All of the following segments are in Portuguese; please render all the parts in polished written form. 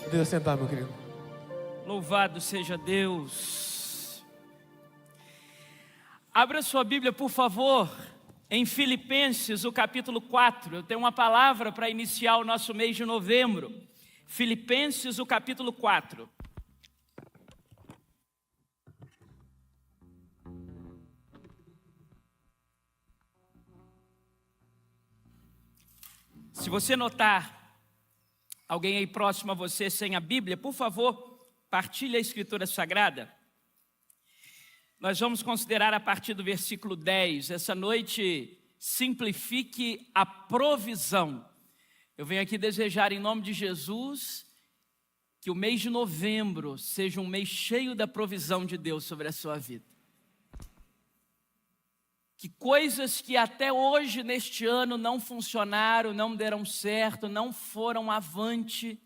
Deus sentar, meu querido. Louvado seja Deus. Abra sua Bíblia, por favor, em Filipenses, o capítulo 4. Eu tenho uma palavra para iniciar o nosso mês de novembro. Filipenses, o capítulo 4. Se você notar alguém aí próximo a você sem a Bíblia, por favor, partilhe a Escritura Sagrada. Nós vamos considerar a partir do versículo 10. Essa noite, simplifique a provisão. Eu venho aqui desejar em nome de Jesus que o mês de novembro seja um mês cheio da provisão de Deus sobre a sua vida. Que coisas que até hoje, neste ano, não funcionaram, não deram certo, não foram avante,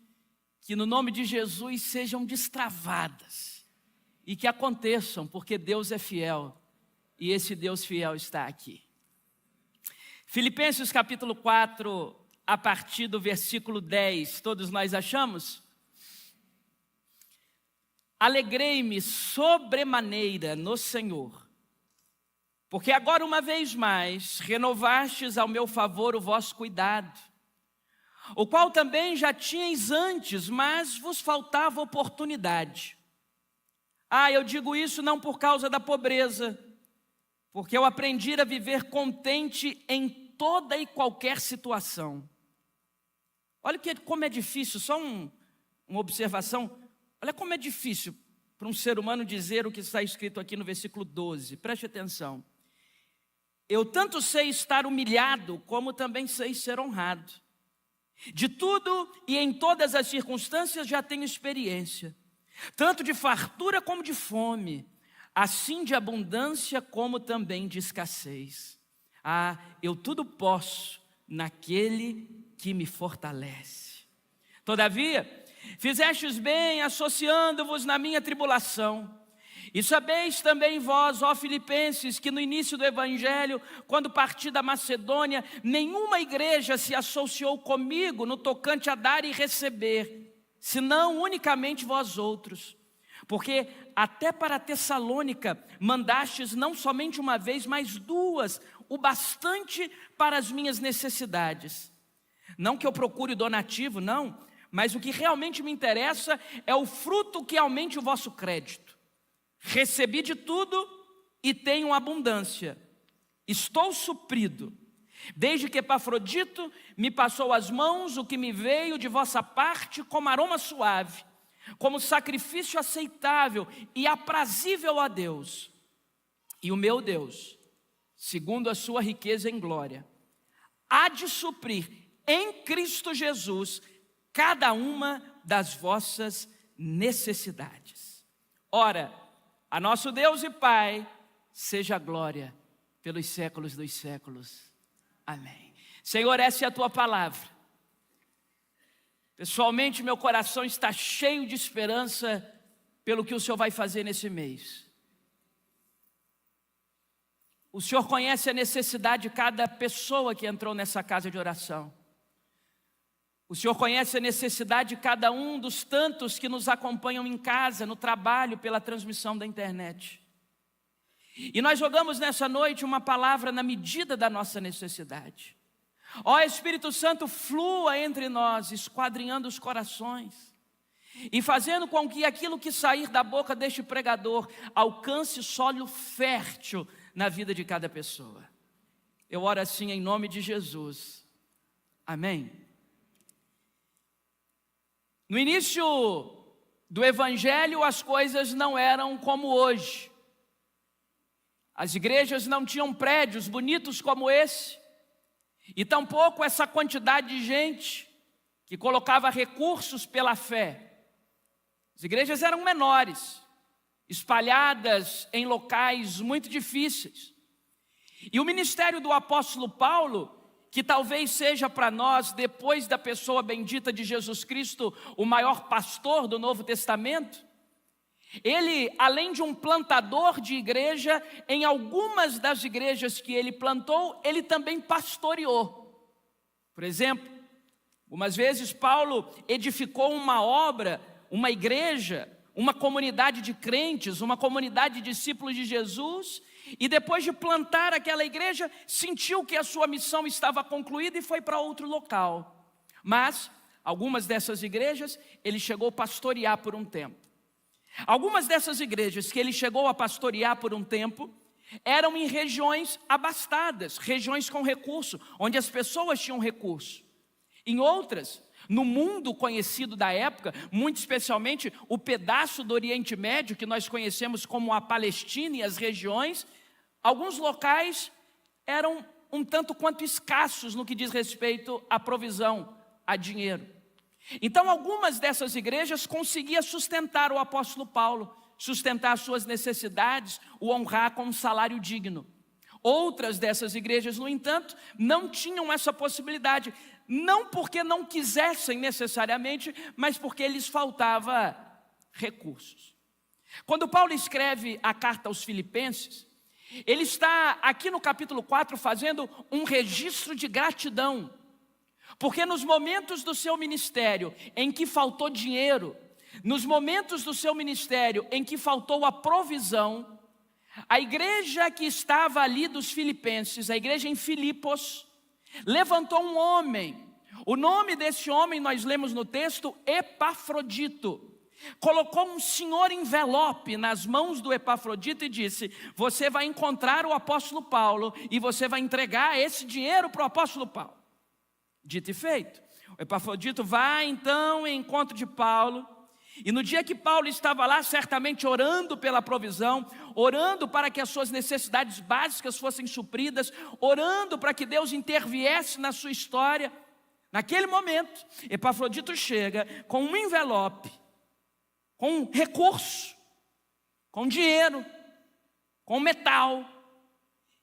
que no nome de Jesus sejam destravadas e que aconteçam, porque Deus é fiel e esse Deus fiel está aqui. Filipenses capítulo 4, a partir do versículo 10, todos nós achamos? Alegrei-me sobremaneira no Senhor, porque agora uma vez mais renovastes ao meu favor o vosso cuidado, o qual também já tinhais antes, mas vos faltava oportunidade. Eu digo isso não por causa da pobreza, porque eu aprendi a viver contente em toda e qualquer situação. Olha como é difícil, só uma observação, olha como é difícil para um ser humano dizer o que está escrito aqui no versículo 12, preste atenção. Eu tanto sei estar humilhado, como também sei ser honrado. De tudo e em todas as circunstâncias já tenho experiência, tanto de fartura como de fome, assim de abundância como também de escassez. Eu tudo posso naquele que me fortalece. Todavia, fizestes bem associando-vos na minha tribulação. E sabeis também vós, ó Filipenses, que no início do Evangelho, quando parti da Macedônia, nenhuma igreja se associou comigo no tocante a dar e receber, senão unicamente vós outros. Porque até para Tessalônica mandastes não somente uma vez, mas duas, o bastante para as minhas necessidades. Não que eu procure donativo, não, mas o que realmente me interessa é o fruto que aumente o vosso crédito. Recebi de tudo e tenho abundância. Estou suprido. Desde que Epafrodito me passou as mãos, o que me veio de vossa parte como aroma suave, como sacrifício aceitável e aprazível a Deus. E o meu Deus, segundo a sua riqueza em glória, há de suprir em Cristo Jesus cada uma das vossas necessidades. Ora, a nosso Deus e Pai, seja a glória pelos séculos dos séculos. Amém. Senhor, essa é a Tua palavra. Pessoalmente, meu coração está cheio de esperança pelo que o Senhor vai fazer nesse mês. O Senhor conhece a necessidade de cada pessoa que entrou nessa casa de oração. O Senhor conhece a necessidade de cada um dos tantos que nos acompanham em casa, no trabalho, pela transmissão da internet. E nós jogamos nessa noite uma palavra na medida da nossa necessidade. Ó Espírito Santo, flua entre nós, esquadrinhando os corações e fazendo com que aquilo que sair da boca deste pregador alcance solo fértil na vida de cada pessoa. Eu oro assim em nome de Jesus. Amém. No início do Evangelho, as coisas não eram como hoje. As igrejas não tinham prédios bonitos como esse, e tampouco essa quantidade de gente que colocava recursos pela fé. As igrejas eram menores, espalhadas em locais muito difíceis. E o ministério do apóstolo Paulo, que talvez seja para nós, depois da pessoa bendita de Jesus Cristo, o maior pastor do Novo Testamento, ele, além de um plantador de igreja, em algumas das igrejas que ele plantou, ele também pastoreou. Por exemplo, Algumas vezes Paulo edificou uma obra, uma igreja, uma comunidade de crentes, uma comunidade de discípulos de Jesus, e depois de plantar aquela igreja, sentiu que a sua missão estava concluída e foi para outro local. Mas algumas dessas igrejas ele chegou a pastorear por um tempo. Algumas dessas igrejas que ele chegou a pastorear por um tempo eram em regiões abastadas, regiões com recurso, onde as pessoas tinham recurso. Em outras, no mundo conhecido da época, muito especialmente o pedaço do Oriente Médio, que nós conhecemos como a Palestina e as regiões, alguns locais eram um tanto quanto escassos no que diz respeito à provisão, a dinheiro. Então, algumas dessas igrejas conseguiam sustentar o apóstolo Paulo, sustentar as suas necessidades, o honrar com um salário digno. Outras dessas igrejas, no entanto, não tinham essa possibilidade, não porque não quisessem necessariamente, mas porque lhes faltava recursos. Quando Paulo escreve a carta aos Filipenses, ele está aqui no capítulo 4 fazendo um registro de gratidão, porque nos momentos do seu ministério em que faltou dinheiro, nos momentos do seu ministério em que faltou a provisão, a igreja que estava ali dos Filipenses, a igreja em Filipos, levantou um homem. O nome desse homem nós lemos no texto, Epafrodito. Colocou um senhor envelope nas mãos do Epafrodito e disse: você vai encontrar o apóstolo Paulo e você vai entregar esse dinheiro para o apóstolo Paulo. Dito e feito, o Epafrodito vai então em encontro de Paulo. E no dia que Paulo estava lá, certamente orando pela provisão, orando para que as suas necessidades básicas fossem supridas, orando para que Deus interviesse na sua história, naquele momento, Epafrodito chega com um envelope, com um recurso, com dinheiro, com metal,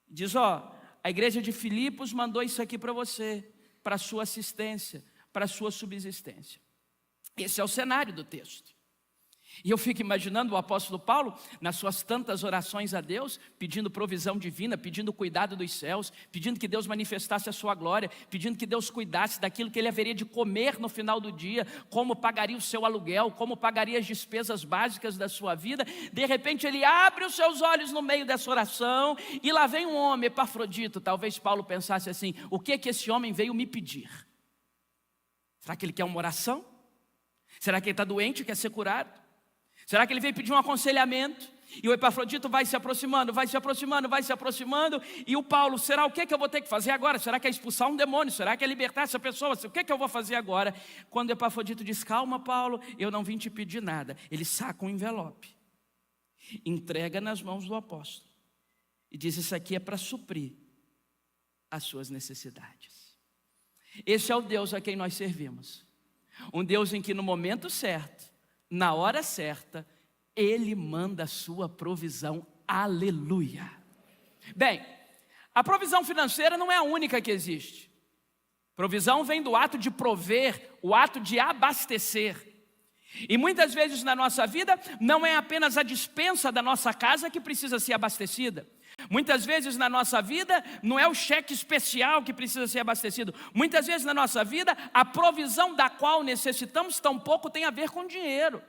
e diz: ó, a igreja de Filipos mandou isso aqui para você, para a sua assistência, para a sua subsistência. Esse é o cenário do texto. E eu fico imaginando o apóstolo Paulo, nas suas tantas orações a Deus, pedindo provisão divina, pedindo cuidado dos céus, pedindo que Deus manifestasse a sua glória, pedindo que Deus cuidasse daquilo que ele haveria de comer no final do dia, como pagaria o seu aluguel, como pagaria as despesas básicas da sua vida. De repente ele abre os seus olhos no meio dessa oração, e lá vem um homem, Epafrodito. Talvez Paulo pensasse assim: o que é que esse homem veio me pedir? Será que ele quer uma oração? Será que ele está doente e quer ser curado? Será que ele veio pedir um aconselhamento? E o Epafrodito vai se aproximando, vai se aproximando, vai se aproximando. E o Paulo: será o que eu vou ter que fazer agora? Será que é expulsar um demônio? Será que é libertar essa pessoa? O que eu vou fazer agora? Quando o Epafrodito diz: calma, Paulo, eu não vim te pedir nada. Ele saca um envelope, entrega nas mãos do apóstolo e diz: isso aqui é para suprir as suas necessidades. Esse é o Deus a quem nós servimos. Um Deus em que no momento certo, na hora certa, Ele manda a sua provisão. Aleluia. Bem, a provisão financeira não é a única que existe. Provisão vem do ato de prover, o ato de abastecer. E muitas vezes na nossa vida, não é apenas a despensa da nossa casa que precisa ser abastecida. Muitas vezes na nossa vida, não é o cheque especial que precisa ser abastecido. Muitas vezes na nossa vida, a provisão da qual necessitamos tampouco tem a ver com dinheiro.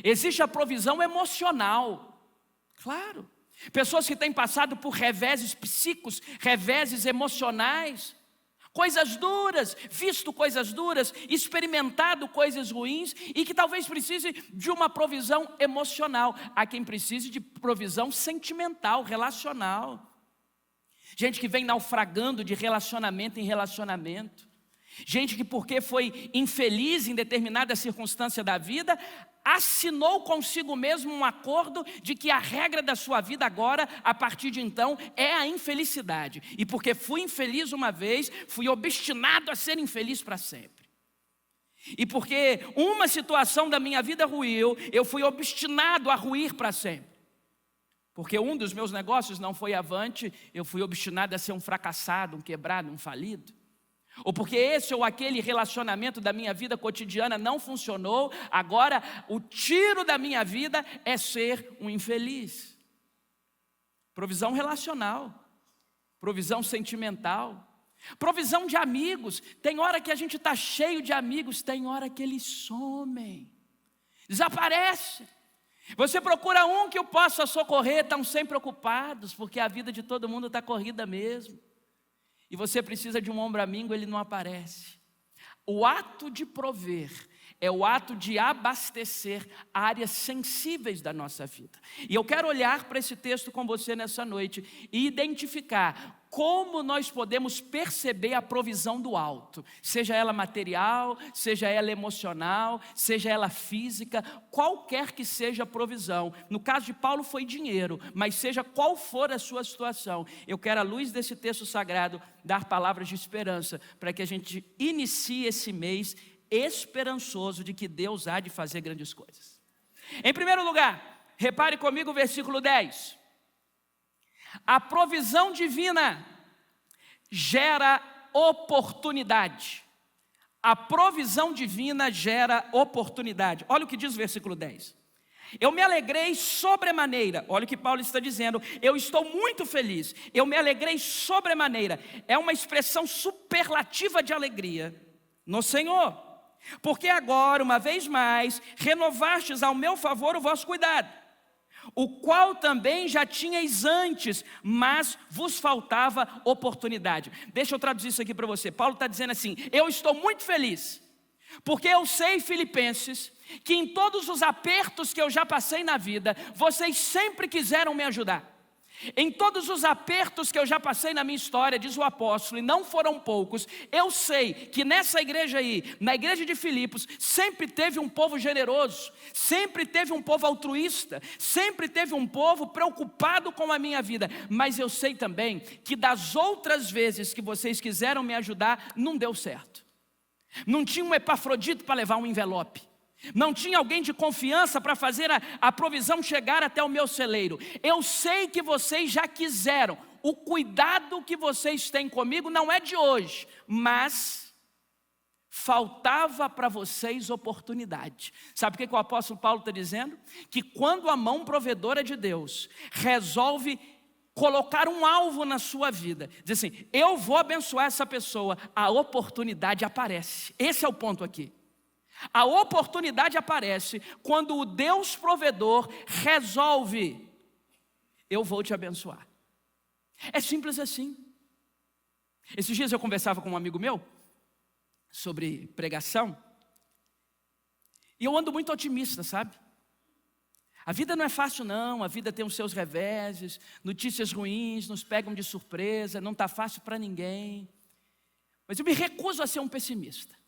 Existe a provisão emocional. Claro, pessoas que têm passado por reveses psíquicos, reveses emocionais, coisas duras, visto coisas duras, experimentado coisas ruins, e que talvez precise de uma provisão emocional. Há quem precise de provisão sentimental, relacional. Gente que vem naufragando de relacionamento em relacionamento. Gente que, porque foi infeliz em determinada circunstância da vida, assinou consigo mesmo um acordo de que a regra da sua vida agora, a partir de então, é a infelicidade. E porque fui infeliz uma vez, fui obstinado a ser infeliz para sempre. E porque uma situação da minha vida ruiu, eu fui obstinado a ruir para sempre. Porque um dos meus negócios não foi avante, eu fui obstinado a ser um fracassado, um quebrado, um falido. Ou porque esse ou aquele relacionamento da minha vida cotidiana não funcionou, agora o tiro da minha vida é ser um infeliz. Provisão relacional, provisão sentimental, Provisão de amigos. Tem hora que a gente está cheio de amigos, tem hora que eles somem, desaparecem. Você procura um que o possa socorrer, estão sempre ocupados, porque a vida de todo mundo está corrida mesmo. E você precisa de um ombro amigo, ele não aparece. O ato de prover é o ato de abastecer áreas sensíveis da nossa vida. E eu quero olhar para esse texto com você nessa noite e identificar como nós podemos perceber a provisão do alto, seja ela material, seja ela emocional, seja ela física, qualquer que seja a provisão. No caso de Paulo foi dinheiro, mas seja qual for a sua situação, eu quero, à luz desse texto sagrado, dar palavras de esperança, para que a gente inicie esse mês esperançoso de que Deus há de fazer grandes coisas. Em primeiro lugar, repare comigo o versículo 10. A provisão divina gera oportunidade. A provisão divina gera oportunidade. Olha o que diz o versículo 10. Eu me alegrei sobremaneira. Olha o que Paulo está dizendo. Eu estou muito feliz. Eu me alegrei sobremaneira. É uma expressão superlativa de alegria no Senhor. Porque agora, uma vez mais, renovastes ao meu favor o vosso cuidado, o qual também já tinhais antes, mas vos faltava oportunidade. Deixa eu traduzir isso aqui para você. Paulo está dizendo assim: eu estou muito feliz, porque eu sei, Filipenses, que em todos os apertos que eu já passei na vida, vocês sempre quiseram me ajudar. Em todos os apertos que eu já passei na minha história, diz o apóstolo, e não foram poucos, eu sei que nessa igreja aí, na igreja de Filipos, sempre teve um povo generoso, sempre teve um povo altruísta, sempre teve um povo preocupado com a minha vida. Mas eu sei também que das outras vezes que vocês quiseram me ajudar, não deu certo. Não tinha um Epafrodito para levar um envelope. Não tinha alguém de confiança para fazer a provisão chegar até o meu celeiro. Eu sei que vocês já quiseram. O cuidado que vocês têm comigo não é de hoje, mas faltava para vocês oportunidade. Sabe o que o apóstolo Paulo está dizendo? Que quando a mão provedora de Deus resolve colocar um alvo na sua vida, diz assim: eu vou abençoar essa pessoa, a oportunidade aparece. Esse é o ponto aqui. A oportunidade aparece quando o Deus provedor resolve: eu vou te abençoar. É simples assim. Esses dias eu conversava com um amigo meu sobre pregação, e eu ando muito otimista, sabe? A vida não é fácil não, a vida tem os seus reveses, notícias ruins nos pegam de surpresa, não está fácil para ninguém. Mas eu me recuso a ser um pessimista.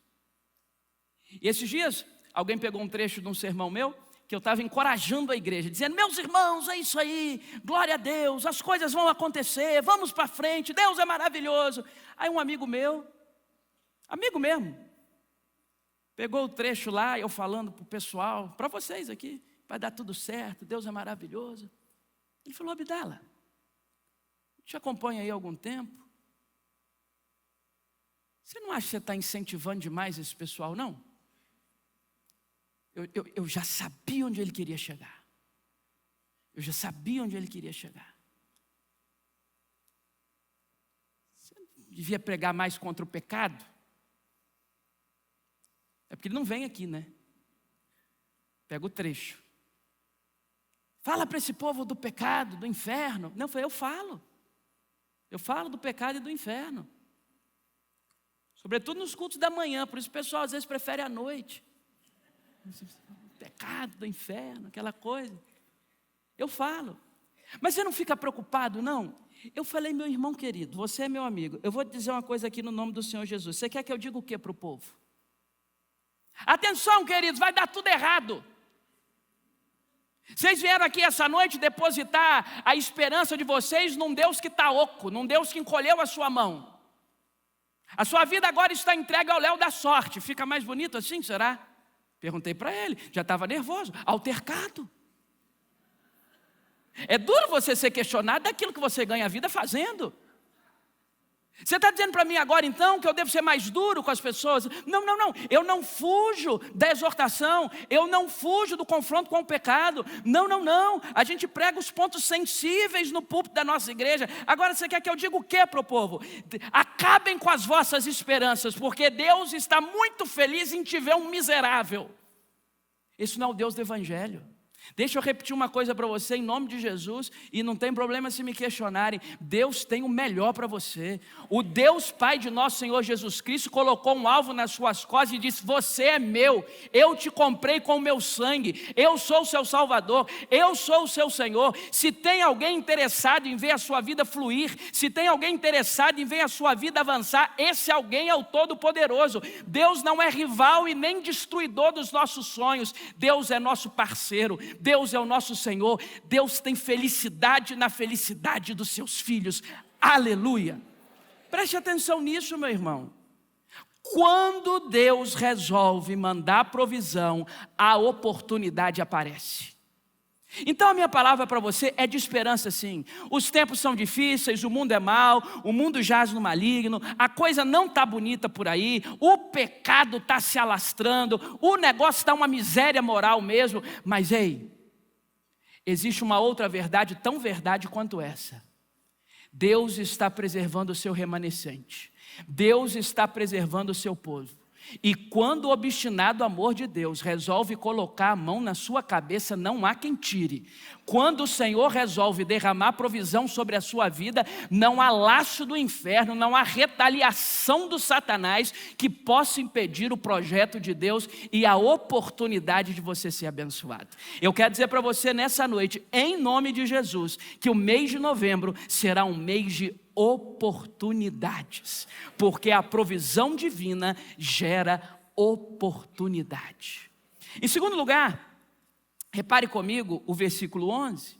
E esses dias, alguém pegou um trecho de um sermão meu, que eu estava encorajando a igreja, dizendo: meus irmãos, é isso aí, glória a Deus, as coisas vão acontecer, vamos para frente, Deus é maravilhoso. Aí um amigo meu, amigo mesmo, pegou o trecho lá, eu falando para o pessoal, para vocês aqui, vai dar tudo certo, Deus é maravilhoso. Ele falou: Abdala, te acompanho aí há algum tempo, você não acha que você está incentivando demais esse pessoal, não? Eu já sabia onde ele queria chegar. Eu já sabia onde ele queria chegar. Você devia pregar mais contra o pecado? É porque ele não vem aqui, né? Pega o trecho. Fala para esse povo do pecado, do inferno. Não, eu falo. Eu falo do pecado e do inferno. Sobretudo nos cultos da manhã, por isso o pessoal às vezes prefere à noite. Pecado do inferno, aquela coisa. Eu falo. Mas você não fica preocupado, não? Eu falei: meu irmão querido, você é meu amigo, eu vou te dizer uma coisa aqui no nome do Senhor Jesus. Você quer que eu diga o que para o povo? Atenção, queridos, vai dar tudo errado. Vocês vieram aqui essa noite depositar a esperança de vocês num Deus que está oco, num Deus que encolheu a sua mão. A sua vida agora está entregue ao léu da sorte. Fica mais bonito assim, será? Perguntei para ele, já estava nervoso, altercado. É duro você ser questionado daquilo que você ganha a vida fazendo. Você está dizendo para mim agora então que eu devo ser mais duro com as pessoas? Não, não, não, eu não fujo da exortação, eu não fujo do confronto com o pecado. Não, não, não, a gente prega os pontos sensíveis no púlpito da nossa igreja. Agora você quer que eu diga o que para o povo? Acabem com as vossas esperanças, porque Deus está muito feliz em te ver um miserável. Esse não é o Deus do Evangelho. Deixa eu repetir uma coisa para você em nome de Jesus, e não tem problema se me questionarem. Deus tem o melhor para você. O Deus Pai de nosso Senhor Jesus Cristo colocou um alvo nas suas costas e disse: você é meu, eu te comprei com o meu sangue, eu sou o seu Salvador, eu sou o seu Senhor. Se tem alguém interessado em ver a sua vida fluir, se tem alguém interessado em ver a sua vida avançar, esse alguém é o Todo-Poderoso. Deus não é rival e nem destruidor dos nossos sonhos. Deus é nosso parceiro, Deus é o nosso Senhor. Deus tem felicidade na felicidade dos seus filhos. Aleluia. Preste atenção nisso, meu irmão. Quando Deus resolve mandar provisão, a oportunidade aparece. Então a minha palavra para você é de esperança, sim. Os tempos são difíceis, o mundo é mau, o mundo jaz no maligno, a coisa não está bonita por aí, o pecado está se alastrando, o negócio está uma miséria moral mesmo. Mas ei, existe uma outra verdade tão verdade quanto essa. Deus está preservando o seu remanescente, Deus está preservando o seu povo. E quando o obstinado amor de Deus resolve colocar a mão na sua cabeça, não há quem tire. Quando o Senhor resolve derramar provisão sobre a sua vida, não há laço do inferno, não há retaliação do Satanás que possa impedir o projeto de Deus e a oportunidade de você ser abençoado. Eu quero dizer para você nessa noite, em nome de Jesus, que o mês de novembro será um mês de oportunidades, porque a provisão divina gera oportunidade. Em segundo lugar, repare comigo o versículo 11.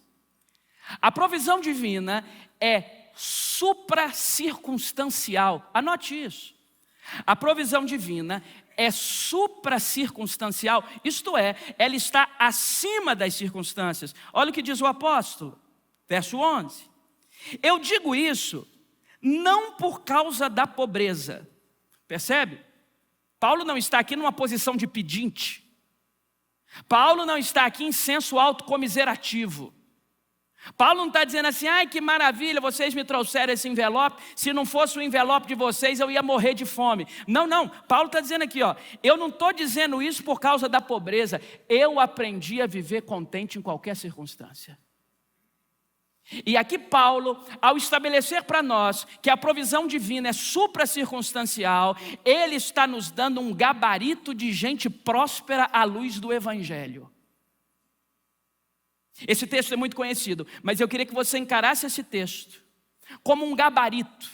A provisão divina é supracircunstancial. Anote isso. A provisão divina é supracircunstancial, isto é, ela está acima das circunstâncias. Olha o que diz o apóstolo, verso 11. Eu digo isso não por causa da pobreza. Percebe? Paulo não está aqui numa posição de pedinte. Paulo não está aqui em senso autocomiserativo. Paulo não está dizendo assim: ai que maravilha, vocês me trouxeram esse envelope, se não fosse o envelope de vocês eu ia morrer de fome. Não, não, Paulo está dizendo aqui, ó, eu não estou dizendo isso por causa da pobreza. Eu aprendi a viver contente em qualquer circunstância. E aqui Paulo, ao estabelecer para nós que a provisão divina é supracircunstancial, ele está nos dando um gabarito de gente próspera à luz do Evangelho. Esse texto é muito conhecido, mas eu queria que você encarasse esse texto como um gabarito.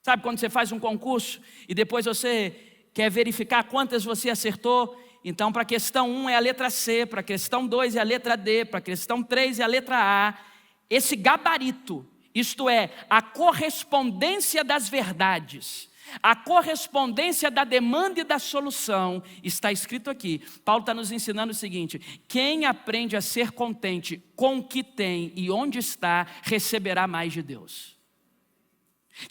Sabe quando você faz um concurso e depois você quer verificar quantas você acertou? Então para a questão 1 é a letra C, para a questão 2 é a letra D, para a questão 3 é a letra A. Esse gabarito, isto é, a correspondência das verdades, a correspondência da demanda e da solução, está escrito aqui. Paulo está nos ensinando o seguinte: quem aprende a ser contente com o que tem e onde está, receberá mais de Deus.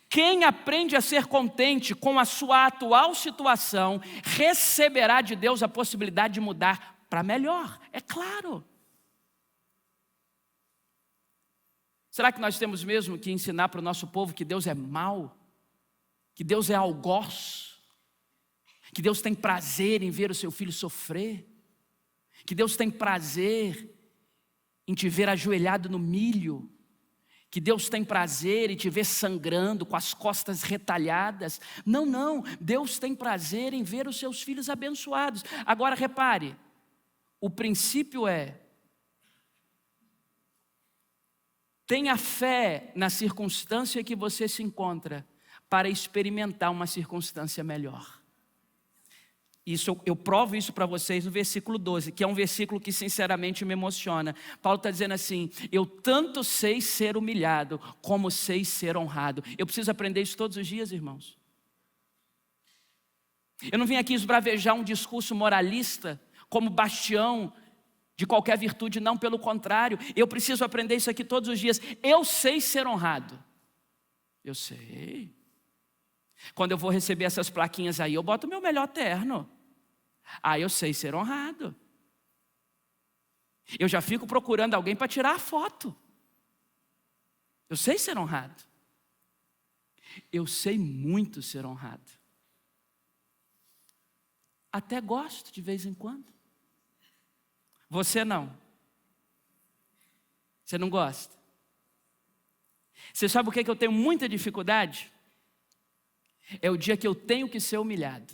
Quem aprende a ser contente com a sua atual situação, receberá de Deus a possibilidade de mudar para melhor, é claro. Será que nós temos mesmo que ensinar para o nosso povo que Deus é mau? Que Deus é algoz? Que Deus tem prazer em ver o seu filho sofrer? Que Deus tem prazer em te ver ajoelhado no milho? Que Deus tem prazer em te ver sangrando, com as costas retalhadas? Não, não, Deus tem prazer em ver os seus filhos abençoados. Agora repare, o princípio é: tenha fé na circunstância que você se encontra para experimentar uma circunstância melhor. Eu provo isso para vocês no versículo 12, que é um versículo que sinceramente me emociona. Paulo está dizendo assim: eu tanto sei ser humilhado, como sei ser honrado. Eu preciso aprender isso todos os dias, irmãos. Eu não vim aqui esbravejar um discurso moralista como bastião de qualquer virtude, não, pelo contrário, eu preciso aprender isso aqui todos os dias. Eu sei ser honrado. Eu sei. Quando eu vou receber essas plaquinhas aí, eu boto o meu melhor terno. Eu sei ser honrado. Eu já fico procurando alguém para tirar a foto. Eu sei ser honrado. Eu sei muito ser honrado. Até gosto de vez em quando. Você não. Você não gosta. Você sabe o que eu tenho muita dificuldade? É o dia que eu tenho que ser humilhado.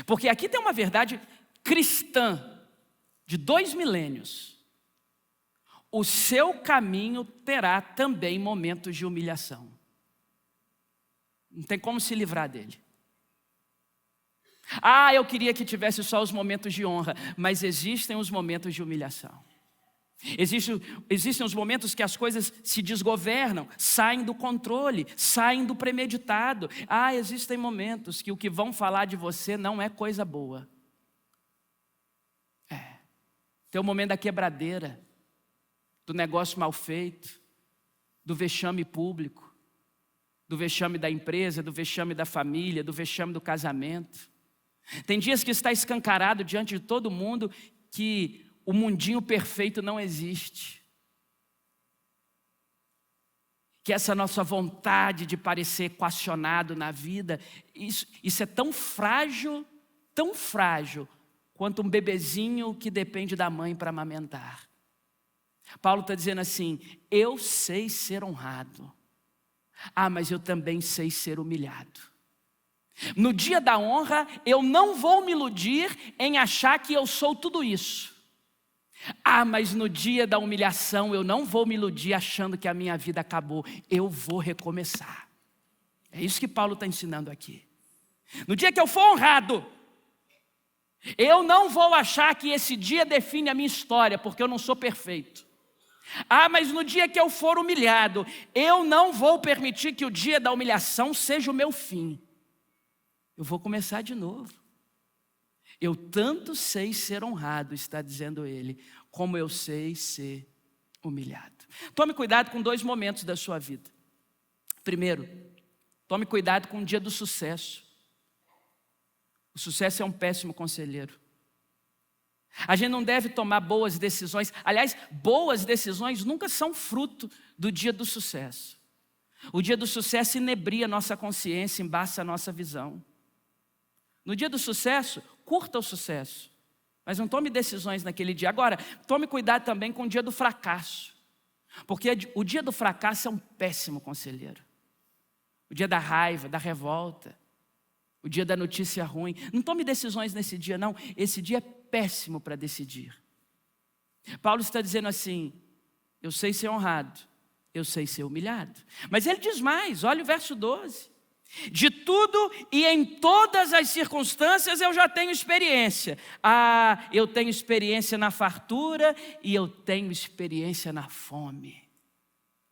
Porque aqui tem uma verdade cristã de 2 milênios. O seu caminho terá também momentos de humilhação. Não tem como se livrar dele. Eu queria que tivesse só os momentos de honra, mas existem os momentos de humilhação. Existem os momentos que as coisas se desgovernam, saem do controle, saem do premeditado. Existem momentos que o que vão falar de você não é coisa boa. Tem o momento da quebradeira, do negócio mal feito, do vexame público, do vexame da empresa, do vexame da família, do vexame do casamento. Tem dias que está escancarado diante de todo mundo que o mundinho perfeito não existe. Que essa nossa vontade de parecer equacionado na vida, isso é tão frágil quanto um bebezinho que depende da mãe para amamentar. Paulo está dizendo assim: eu sei ser honrado, mas eu também sei ser humilhado. No dia da honra, eu não vou me iludir em achar que eu sou tudo isso. Mas no dia da humilhação, eu não vou me iludir achando que a minha vida acabou. Eu vou recomeçar. É isso que Paulo está ensinando aqui. No dia que eu for honrado, eu não vou achar que esse dia define a minha história, porque eu não sou perfeito. Mas no dia que eu for humilhado, eu não vou permitir que o dia da humilhação seja o meu fim. Eu vou começar de novo. Eu tanto sei ser honrado, está dizendo ele, como eu sei ser humilhado. Tome cuidado com 2 momentos da sua vida. Primeiro, tome cuidado com o dia do sucesso. O sucesso é um péssimo conselheiro. A gente não deve tomar boas decisões. Aliás, boas decisões nunca são fruto do dia do sucesso. O dia do sucesso inebria nossa consciência, embaça a nossa visão. No dia do sucesso, curta o sucesso, mas não tome decisões naquele dia. Agora, tome cuidado também com o dia do fracasso, porque o dia do fracasso é um péssimo conselheiro. O dia da raiva, da revolta, o dia da notícia ruim. Não tome decisões nesse dia, não. Esse dia é péssimo para decidir. Paulo está dizendo assim: eu sei ser honrado, eu sei ser humilhado. Mas ele diz mais, olha o verso 12. De tudo e em todas as circunstâncias eu já tenho experiência. Eu tenho experiência na fartura e eu tenho experiência na fome.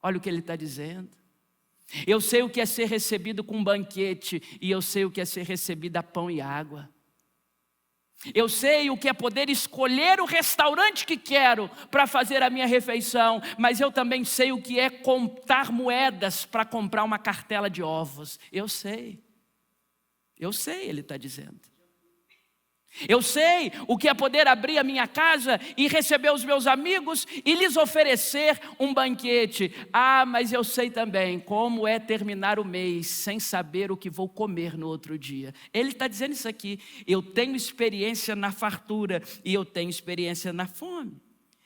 Olha o que ele está dizendo. Eu sei o que é ser recebido com um banquete e eu sei o que é ser recebido a pão e água. Eu sei o que é poder escolher o restaurante que quero para fazer a minha refeição, mas eu também sei o que é contar moedas para comprar uma cartela de ovos. Eu sei, ele está dizendo. Eu sei o que é poder abrir a minha casa e receber os meus amigos e lhes oferecer um banquete. Mas eu sei também como é terminar o mês sem saber o que vou comer no outro dia. Ele está dizendo isso aqui: eu tenho experiência na fartura e eu tenho experiência na fome.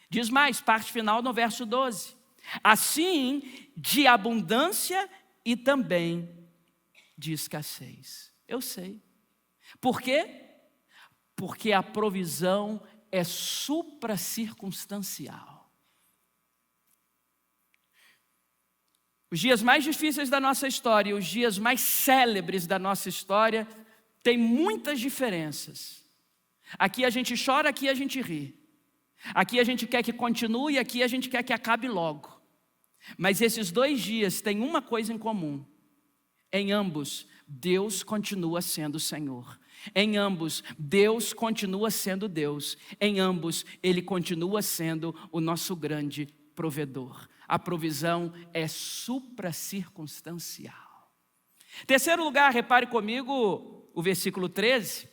Diz mais, parte final no verso 12. Assim, de abundância e também de escassez. Eu sei. Por quê? Porque a provisão é supracircunstancial. Os dias mais difíceis da nossa história, os dias mais célebres da nossa história, têm muitas diferenças. Aqui a gente chora, aqui a gente ri. Aqui a gente quer que continue, aqui a gente quer que acabe logo. Mas esses 2 dias têm uma coisa em comum. Em ambos, Deus continua sendo o Senhor. Em ambos, Deus continua sendo Deus. Em ambos, Ele continua sendo o nosso grande provedor. a provisão é supracircunstancial. Terceiro lugar, repare comigo o versículo 13.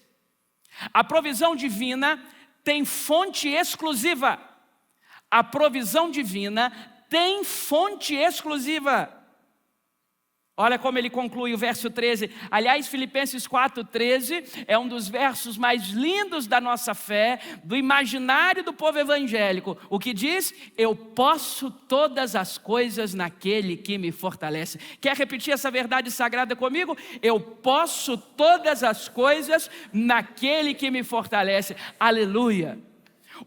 A provisão divina tem fonte exclusiva. A provisão divina tem fonte exclusiva. Olha como ele conclui o verso 13. Aliás, Filipenses 4,13 é um dos versos mais lindos da nossa fé, do imaginário do povo evangélico. O que diz? Eu posso todas as coisas naquele que me fortalece. Quer repetir essa verdade sagrada comigo? Eu posso todas as coisas naquele que me fortalece. Aleluia!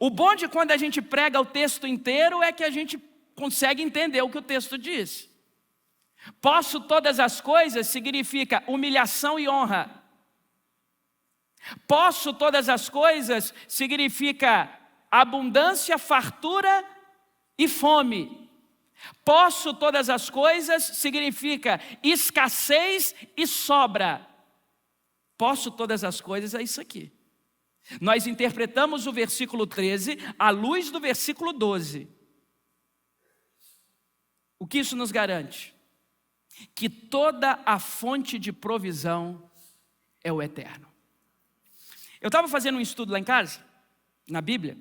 O bom de quando a gente prega o texto inteiro é que a gente consegue entender o que o texto diz. Posso todas as coisas significa humilhação e honra. Posso todas as coisas significa abundância, fartura e fome. Posso todas as coisas significa escassez e sobra. Posso todas as coisas é isso aqui. Nós interpretamos o versículo 13 à luz do versículo 12. O que isso nos garante? Que toda a fonte de provisão é o eterno. Eu estava fazendo um estudo lá em casa, na Bíblia.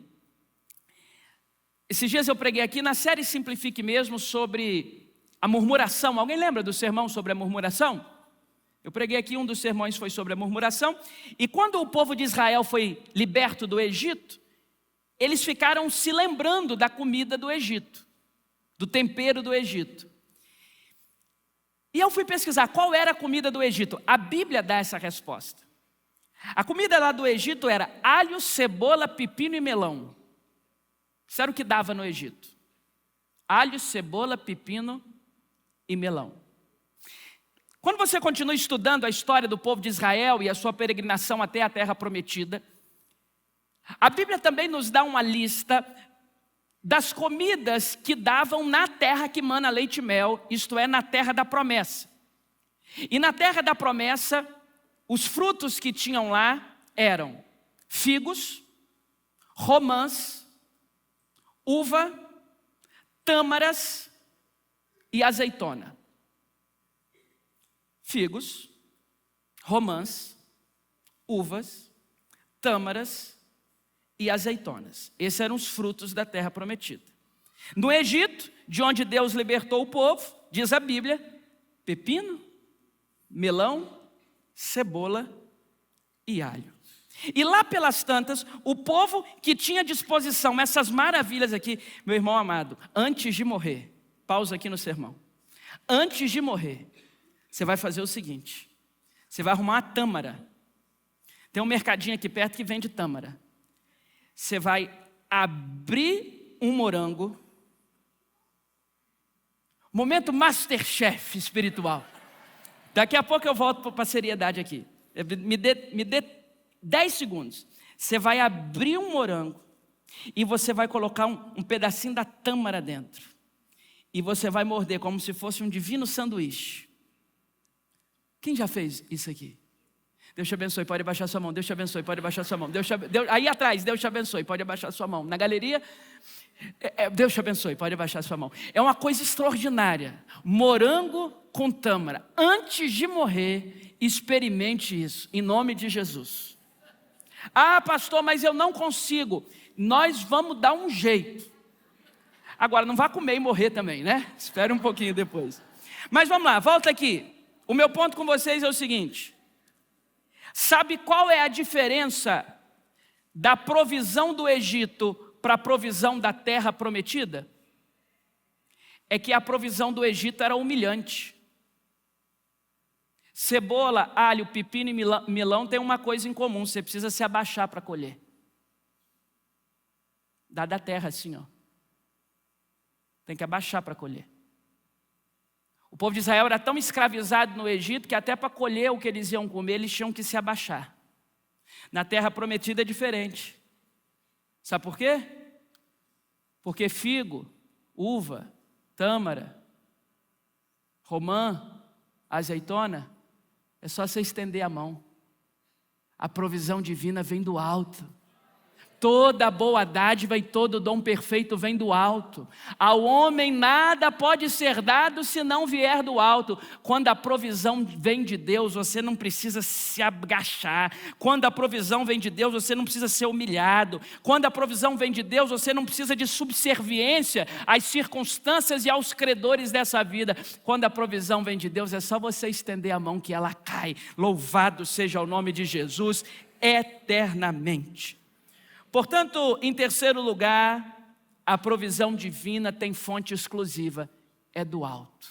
Esses dias eu preguei aqui na série Simplifique Mesmo sobre a murmuração. Alguém lembra do sermão sobre a murmuração? Eu preguei aqui, um dos sermões foi sobre a murmuração. E quando o povo de Israel foi liberto do Egito, eles ficaram se lembrando da comida do Egito, do tempero do Egito. E eu fui pesquisar qual era a comida do Egito. A Bíblia dá essa resposta. A comida lá do Egito era alho, cebola, pepino e melão. Isso era o que dava no Egito. Alho, cebola, pepino e melão. Quando você continua estudando a história do povo de Israel e a sua peregrinação até a terra prometida, a Bíblia também nos dá uma lista das comidas que davam na terra que mana leite e mel, isto é, na terra da promessa. E na terra da promessa, os frutos que tinham lá eram figos, romãs, uva, tâmaras e azeitona. Figos, romãs, uvas, tâmaras e azeitonas. Esses eram os frutos da terra prometida. No Egito, de onde Deus libertou o povo, diz a Bíblia, pepino, melão, cebola e alho. E lá pelas tantas, o povo que tinha à disposição essas maravilhas aqui, meu irmão amado, antes de morrer, pausa aqui no sermão, antes de morrer, você vai fazer o seguinte, você vai arrumar uma tâmara, tem um mercadinho aqui perto que vende tâmara. Você vai abrir um morango, momento Masterchef espiritual. Daqui a pouco eu volto para a seriedade aqui. Me dê 10 segundos. Você vai abrir um morango e você vai colocar um pedacinho da tâmara dentro. E você vai morder como se fosse um divino sanduíche. Quem já fez isso aqui? Deus te abençoe, pode abaixar sua mão. Deus te abençoe, pode abaixar sua mão. Aí atrás, Deus te abençoe, pode abaixar sua mão. Na galeria, Deus te abençoe, pode abaixar sua mão. É uma coisa extraordinária. Morango com tâmara. Antes de morrer, experimente isso, em nome de Jesus. Ah, pastor, mas eu não consigo. Nós vamos dar um jeito. Agora, não vá comer e morrer também, né? Espere um pouquinho depois. Mas vamos lá, volta aqui. O meu ponto com vocês é o seguinte. Sabe qual é a diferença da provisão do Egito para a provisão da terra prometida? É que a provisão do Egito era humilhante. Cebola, alho, pepino e melão tem uma coisa em comum, você precisa se abaixar para colher. Dá da terra assim, ó. Tem que abaixar para colher. O povo de Israel era tão escravizado no Egito que até para colher o que eles iam comer, eles tinham que se abaixar. Na terra prometida é diferente. Sabe por quê? Porque figo, uva, tâmara, romã, azeitona, é só você estender a mão. A provisão divina vem do alto. Toda boa dádiva e todo dom perfeito vem do alto. Ao homem nada pode ser dado se não vier do alto. Quando a provisão vem de Deus, você não precisa se agachar. Quando a provisão vem de Deus, você não precisa ser humilhado. Quando a provisão vem de Deus, você não precisa de subserviência às circunstâncias e aos credores dessa vida. Quando a provisão vem de Deus, é só você estender a mão que ela cai. Louvado seja o nome de Jesus eternamente. Portanto, em terceiro lugar, a provisão divina tem fonte exclusiva, é do alto.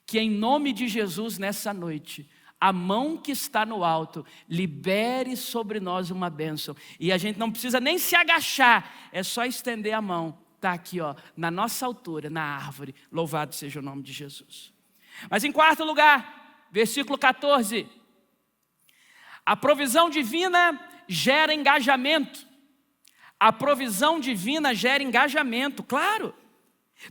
Que em nome de Jesus nessa noite, a mão que está no alto libere sobre nós uma bênção. E a gente não precisa nem se agachar, é só estender a mão. Está aqui, ó, na nossa altura, na árvore. Louvado seja o nome de Jesus. Mas em quarto lugar, versículo 14. A provisão divina gera engajamento. A provisão divina gera engajamento, claro.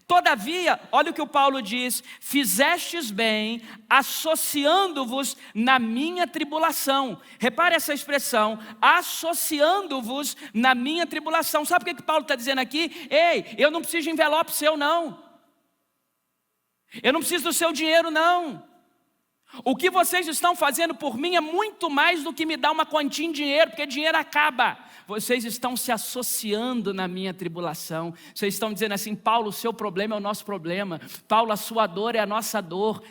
Todavia, olha o que o Paulo diz: fizestes bem associando-vos na minha tribulação. Repare essa expressão, associando-vos na minha tribulação. Sabe o que Paulo está dizendo aqui? Ei, eu não preciso de envelope seu não. Eu não preciso do seu dinheiro não. O que vocês estão fazendo por mim é muito mais do que me dar uma quantia em dinheiro, porque dinheiro acaba. Vocês estão se associando na minha tribulação. Vocês estão dizendo assim: Paulo, o seu problema é o nosso problema. Paulo, a sua dor é a nossa dor.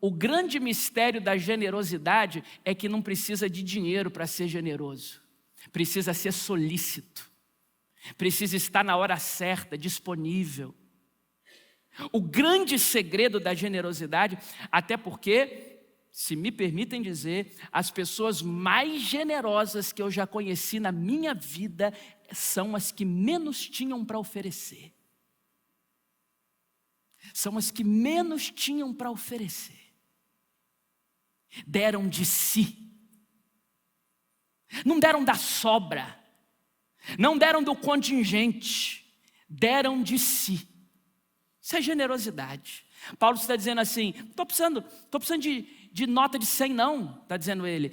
O grande mistério da generosidade é que não precisa de dinheiro para ser generoso. Precisa ser solícito. Precisa estar na hora certa, disponível. O grande segredo da generosidade, até porque, se me permitem dizer, as pessoas mais generosas que eu já conheci na minha vida são as que menos tinham para oferecer. São as que menos tinham para oferecer. Deram de si. Não deram da sobra. Não deram do contingente. Deram de si. Isso é generosidade. Paulo está dizendo assim: estou precisando de nota de 100 não, está dizendo ele.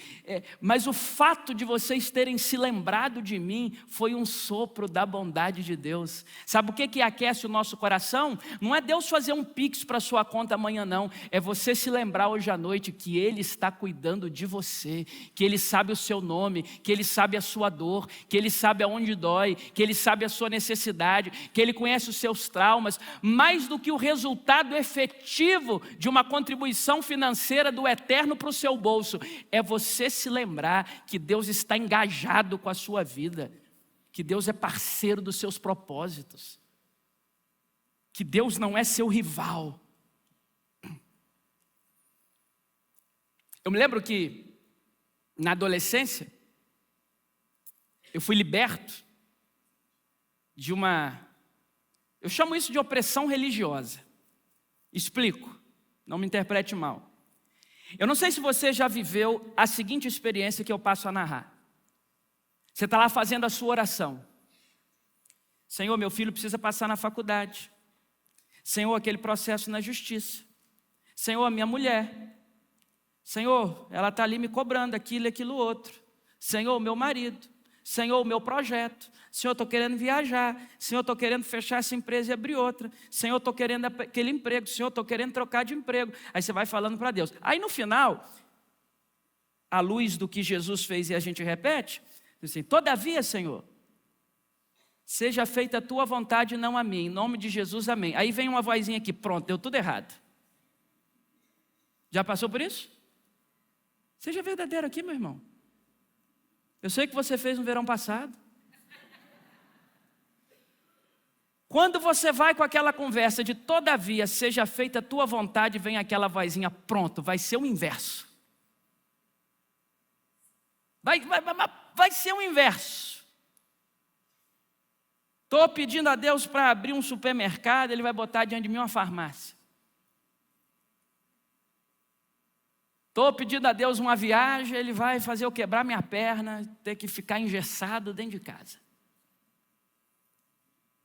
Mas o fato de vocês terem se lembrado de mim foi um sopro da bondade de Deus. Sabe o que aquece o nosso coração? Não é Deus fazer um pix para a sua conta amanhã não. É você se lembrar hoje à noite que Ele está cuidando de você, que Ele sabe o seu nome, que Ele sabe a sua dor, que Ele sabe aonde dói, que Ele sabe a sua necessidade, que Ele conhece os seus traumas. Mais do que o resultado efetivo de uma contribuição financeira do eterno para o seu bolso, é você se lembrar que Deus está engajado com a sua vida, que Deus é parceiro dos seus propósitos, que Deus não é seu rival. Eu me lembro que na adolescência eu fui liberto de eu chamo isso de opressão religiosa. Explico, não me interprete mal. Eu não sei se você já viveu a seguinte experiência que eu passo a narrar. Você está lá fazendo a sua oração. Senhor, meu filho precisa passar na faculdade. Senhor, aquele processo na justiça. Senhor, a minha mulher. Senhor, ela está ali me cobrando aquilo e aquilo outro. Senhor, meu marido. Senhor, o meu projeto. Senhor, estou querendo viajar. Senhor, estou querendo fechar essa empresa e abrir outra. Senhor, estou querendo aquele emprego. Senhor, estou querendo trocar de emprego. Aí você vai falando para Deus. Aí no final, à luz do que Jesus fez e a gente repete, assim: todavia, Senhor, seja feita a tua vontade e não a minha. Em nome de Jesus, amém. Aí vem uma vozinha aqui: pronto, deu tudo errado. Já passou por isso? Seja verdadeiro aqui, meu irmão. Eu sei que você fez no verão passado. Quando você vai com aquela conversa de todavia, seja feita a tua vontade, vem aquela vozinha: pronto, vai ser o inverso. Vai ser o inverso. Estou pedindo a Deus para abrir um supermercado, Ele vai botar diante de mim uma farmácia. Estou pedindo a Deus uma viagem, Ele vai fazer eu quebrar minha perna, ter que ficar engessado dentro de casa.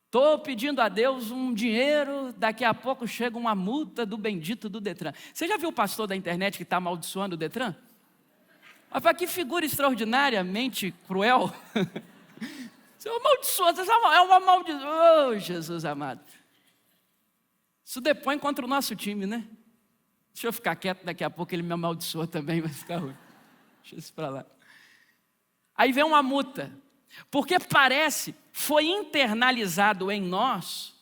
Estou pedindo a Deus um dinheiro, daqui a pouco chega uma multa do bendito do Detran. Você já viu o pastor da internet que está amaldiçoando o Detran? Mas que figura extraordinariamente cruel. Você amaldiçoa, é uma maldição. Oh, Jesus amado. Isso depõe contra o nosso time, né? Deixa eu ficar quieto, daqui a pouco ele me amaldiçoa também, vai ficar ruim. Deixa isso para lá. Aí vem uma multa, porque parece, foi internalizado em nós,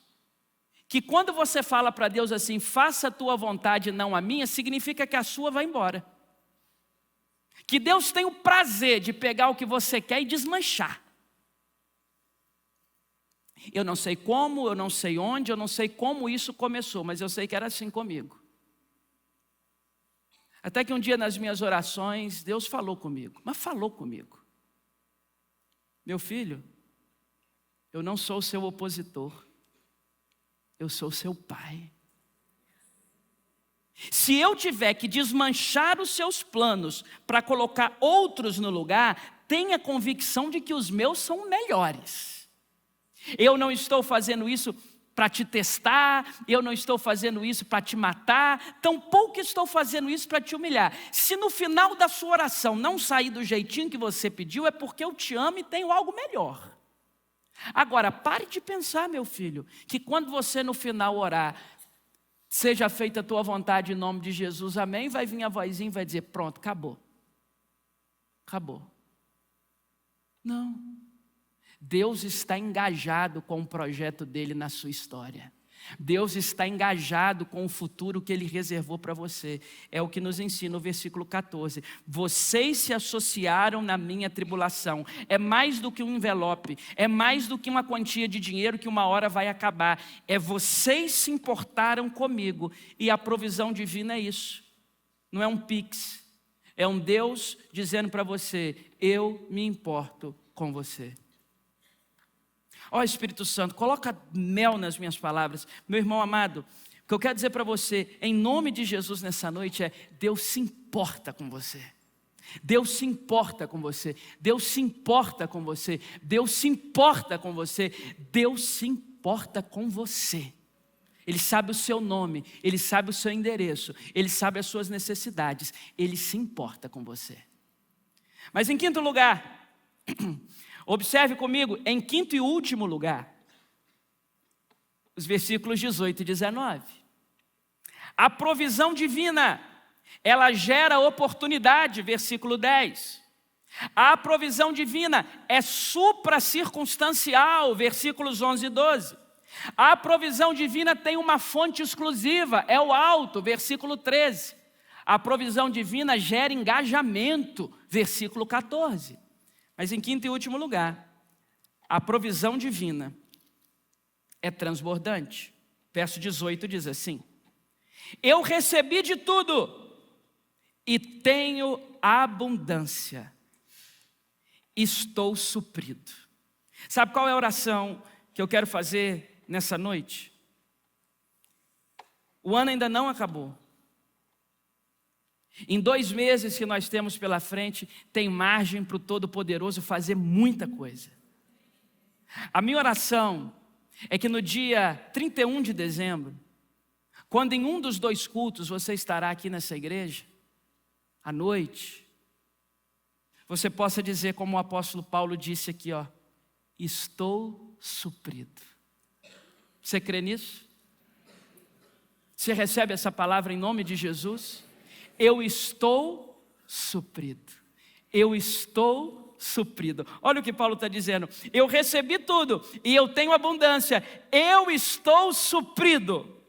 que quando você fala para Deus assim, faça a tua vontade e não a minha, significa que a sua vai embora. Que Deus tem o prazer de pegar o que você quer e desmanchar. Eu não sei como, eu não sei onde, eu não sei como isso começou, mas eu sei que era assim comigo. Até que um dia nas minhas orações, Deus falou comigo, mas falou comigo. Meu filho, eu não sou o seu opositor, eu sou o seu pai. Se eu tiver que desmanchar os seus planos para colocar outros no lugar, tenha convicção de que os meus são melhores. Eu não estou fazendo isso para te testar, eu não estou fazendo isso para te matar, tampouco estou fazendo isso para te humilhar. Se no final da sua oração não sair do jeitinho que você pediu, é porque eu te amo e tenho algo melhor. Agora, pare de pensar, meu filho, que quando você no final orar, seja feita a tua vontade em nome de Jesus, amém, vai vir a vozinha e vai dizer, pronto, acabou. Acabou. Não. Deus está engajado com o projeto dele na sua história. Deus está engajado com o futuro que ele reservou para você. É o que nos ensina o versículo 14. Vocês se associaram na minha tribulação. É mais do que um envelope, é mais do que uma quantia de dinheiro que uma hora vai acabar. É vocês se importaram comigo. E a provisão divina é isso. Não é um pix. É um Deus dizendo para você, eu me importo com você. Ó Espírito Santo, coloca mel nas minhas palavras. Meu irmão amado, o que eu quero dizer para você, em nome de Jesus nessa noite é, Deus se importa com você. Deus se importa com você. Deus se importa com você. Deus se importa com você. Deus se importa com você. Ele sabe o seu nome, Ele sabe o seu endereço, Ele sabe as suas necessidades. Ele se importa com você. Mas em quinto lugar... Observe comigo, em quinto e último lugar, os versículos 18 e 19. A provisão divina, ela gera oportunidade, versículo 10. A provisão divina é supracircunstancial, versículos 11 e 12. A provisão divina tem uma fonte exclusiva, é o alto, versículo 13. A provisão divina gera engajamento, versículo 14. Mas em quinto e último lugar, a provisão divina é transbordante. Verso 18 diz assim: eu recebi de tudo e tenho abundância, estou suprido. Sabe qual é a oração que eu quero fazer nessa noite? O ano ainda não acabou. Em 2 meses que nós temos pela frente, tem margem para o Todo-Poderoso fazer muita coisa. A minha oração é que no dia 31 de dezembro, quando em um dos 2 cultos você estará aqui nessa igreja, à noite, você possa dizer como o apóstolo Paulo disse aqui, ó, estou suprido. Você crê nisso? Você recebe essa palavra em nome de Jesus? Eu estou suprido. Eu estou suprido. Olha o que Paulo está dizendo. Eu recebi tudo e eu tenho abundância. Eu estou suprido.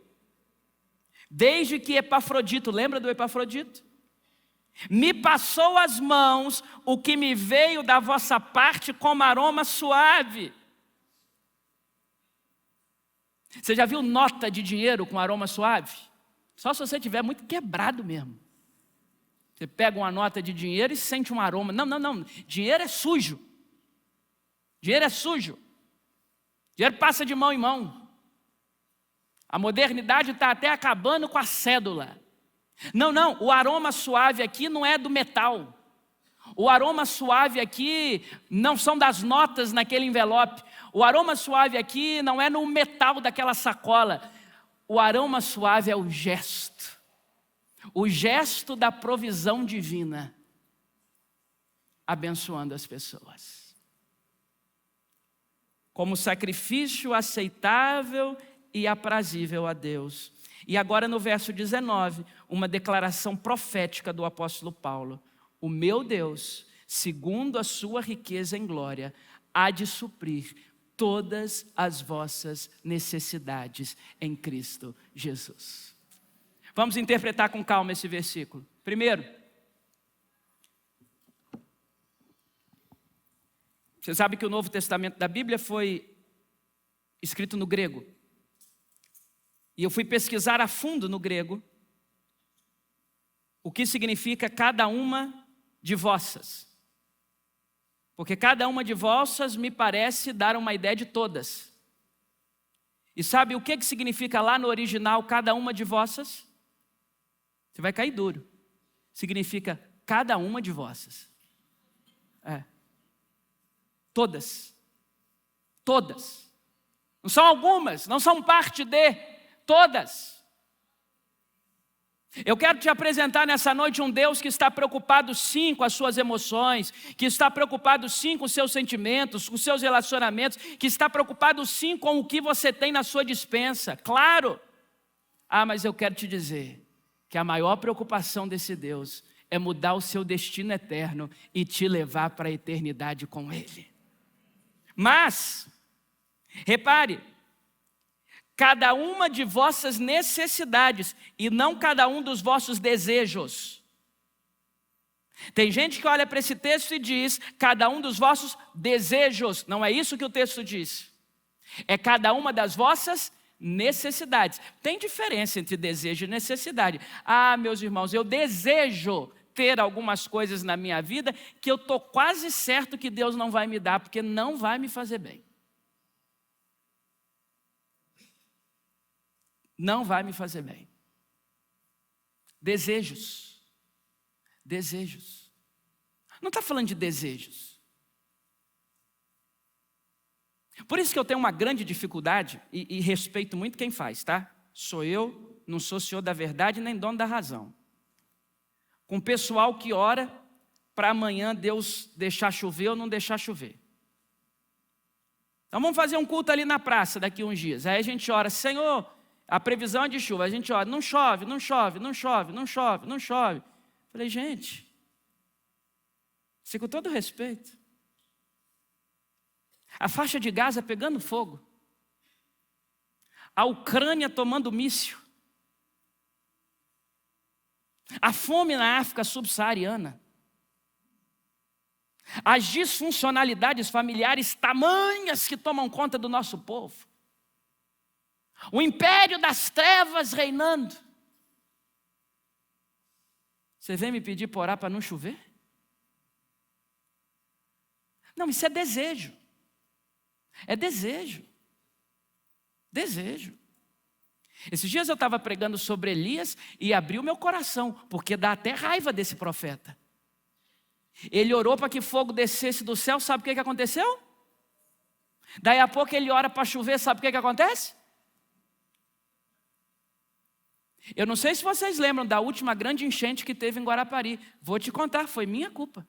Desde que Epafrodito, lembra do Epafrodito? Me passou às mãos o que me veio da vossa parte como aroma suave. Você já viu nota de dinheiro com aroma suave? Só se você estiver muito quebrado mesmo. Você pega uma nota de dinheiro e sente um aroma. Não. Dinheiro é sujo. Dinheiro é sujo. Dinheiro passa de mão em mão. A modernidade está até acabando com a cédula. Não. O aroma suave aqui não é do metal. O aroma suave aqui não são das notas naquele envelope. O aroma suave aqui não é no metal daquela sacola. O aroma suave é o gesto. O gesto da provisão divina, abençoando as pessoas. como sacrifício aceitável e aprazível a Deus. E agora no verso 19, uma declaração profética do apóstolo Paulo: o meu Deus, segundo a sua riqueza em glória, há de suprir todas as vossas necessidades em Cristo Jesus. Vamos interpretar com calma esse versículo. Primeiro, você sabe que o Novo Testamento da Bíblia foi escrito no grego. E eu fui pesquisar a fundo no grego o que significa cada uma de vossas. Porque cada uma de vossas me parece dar uma ideia de todas. E sabe o que significa lá no original cada uma de vossas? Você vai cair duro. Significa cada uma de vossas. Todas. Todas. Não são algumas, não são parte de, todas. Eu quero te apresentar nessa noite um Deus que está preocupado sim com as suas emoções, que está preocupado sim com os seus sentimentos, com os seus relacionamentos, que está preocupado sim com o que você tem na sua despensa, claro. Mas eu quero te dizer que a maior preocupação desse Deus é mudar o seu destino eterno e te levar para a eternidade com Ele. Mas, repare, cada uma de vossas necessidades e não cada um dos vossos desejos. Tem gente que olha para esse texto e diz, cada um dos vossos desejos. Não é isso que o texto diz. É cada uma das vossas necessidades. Tem diferença entre desejo e necessidade. Meus irmãos, eu desejo ter algumas coisas na minha vida que eu estou quase certo que Deus não vai me dar, porque não vai me fazer bem. Não vai me fazer bem. Desejos. Desejos. Não está falando de desejos. Por isso que eu tenho uma grande dificuldade, e respeito muito quem faz, tá? Sou eu, não sou senhor da verdade, nem dono da razão. Com o pessoal que ora para amanhã Deus deixar chover ou não deixar chover. Então vamos fazer um culto ali na praça daqui uns dias. Aí a gente ora, Senhor, a previsão é de chuva. A gente ora, não chove, não chove, não chove, não chove, não chove. Falei, gente, isso com todo respeito. A faixa de Gaza pegando fogo. A Ucrânia tomando míssil. A fome na África subsaariana. As disfuncionalidades familiares tamanhas que tomam conta do nosso povo. O império das trevas reinando. Você vem me pedir para orar para não chover? Não, isso é desejo. É desejo. Desejo. Esses dias eu estava pregando sobre Elias e abriu meu coração, porque dá até raiva desse profeta. Ele orou para que fogo descesse do céu, sabe o que aconteceu? Daí a pouco ele ora para chover, sabe o que acontece? Eu não sei se vocês lembram da última grande enchente que teve em Guarapari. Vou te contar, foi minha culpa.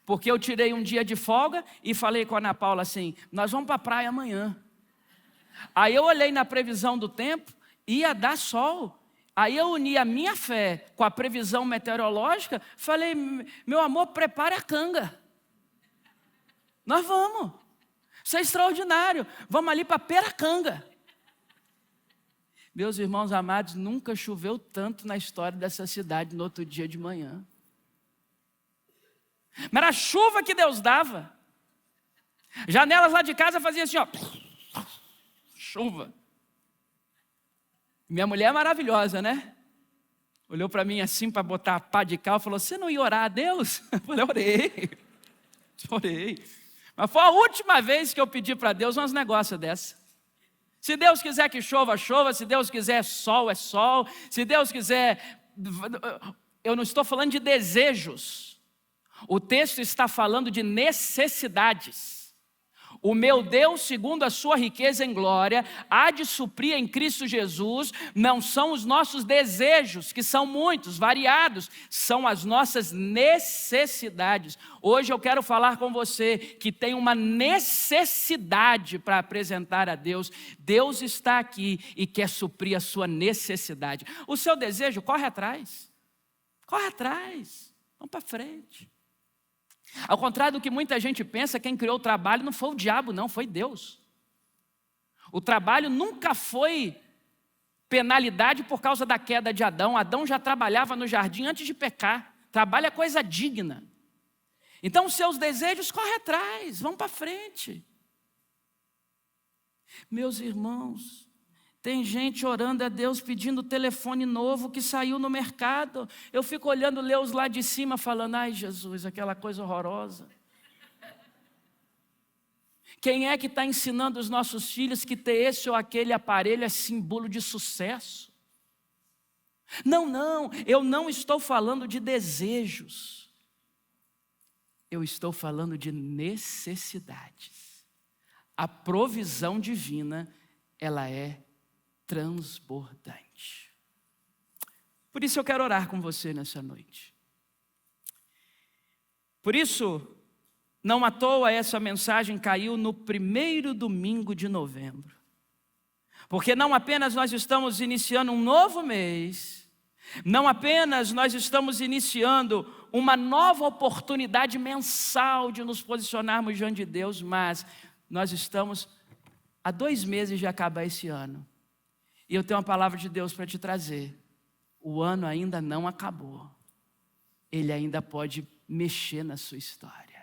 Porque eu tirei um dia de folga e falei com a Ana Paula assim, nós vamos para a praia amanhã. Aí eu olhei na previsão do tempo, ia dar sol. Aí eu uni a minha fé com a previsão meteorológica, falei, meu amor, prepare a canga. Nós vamos. Isso é extraordinário. Vamos ali para Peracanga. Meus irmãos amados, nunca choveu tanto na história dessa cidade no outro dia de manhã. Mas era a chuva que Deus dava. Janelas lá de casa faziam assim, ó. Chuva. Minha mulher é maravilhosa, né? Olhou para mim assim para botar a pá de cal e falou, você não ia orar a Deus? Eu falei, orei. Mas foi a última vez que eu pedi para Deus uns negócios dessa. Se Deus quiser que chova, chova. Se Deus quiser sol, é sol. Se Deus quiser... Eu não estou falando de desejos. O texto está falando de necessidades. O meu Deus, segundo a sua riqueza em glória, há de suprir em Cristo Jesus. Não são os nossos desejos, que são muitos, variados, são as nossas necessidades. Hoje eu quero falar com você que tem uma necessidade para apresentar a Deus. Deus está aqui e quer suprir a sua necessidade. O seu desejo, corre atrás. Corre atrás. Vamos para frente. Ao contrário do que muita gente pensa, quem criou o trabalho não foi o diabo, não, foi Deus. O trabalho nunca foi penalidade por causa da queda de Adão. Adão já trabalhava no jardim antes de pecar. Trabalho é coisa digna. Então os seus desejos, corre atrás, vão para frente. Meus irmãos, tem gente orando a Deus pedindo telefone novo que saiu no mercado. Eu fico olhando os lá de cima falando, ai Jesus, aquela coisa horrorosa. Quem é que está ensinando os nossos filhos que ter esse ou aquele aparelho é símbolo de sucesso? Não, eu não estou falando de desejos. Eu estou falando de necessidades. A provisão divina, ela é transbordante. Por isso eu quero orar com você nessa noite. Por isso, não à toa essa mensagem caiu no primeiro domingo de novembro. Porque não apenas nós estamos iniciando um novo mês, não apenas nós estamos iniciando uma nova oportunidade mensal de nos posicionarmos diante de Deus, mas nós estamos há 2 meses de acabar esse ano. E eu tenho uma palavra de Deus para te trazer. O ano ainda não acabou. Ele ainda pode mexer na sua história.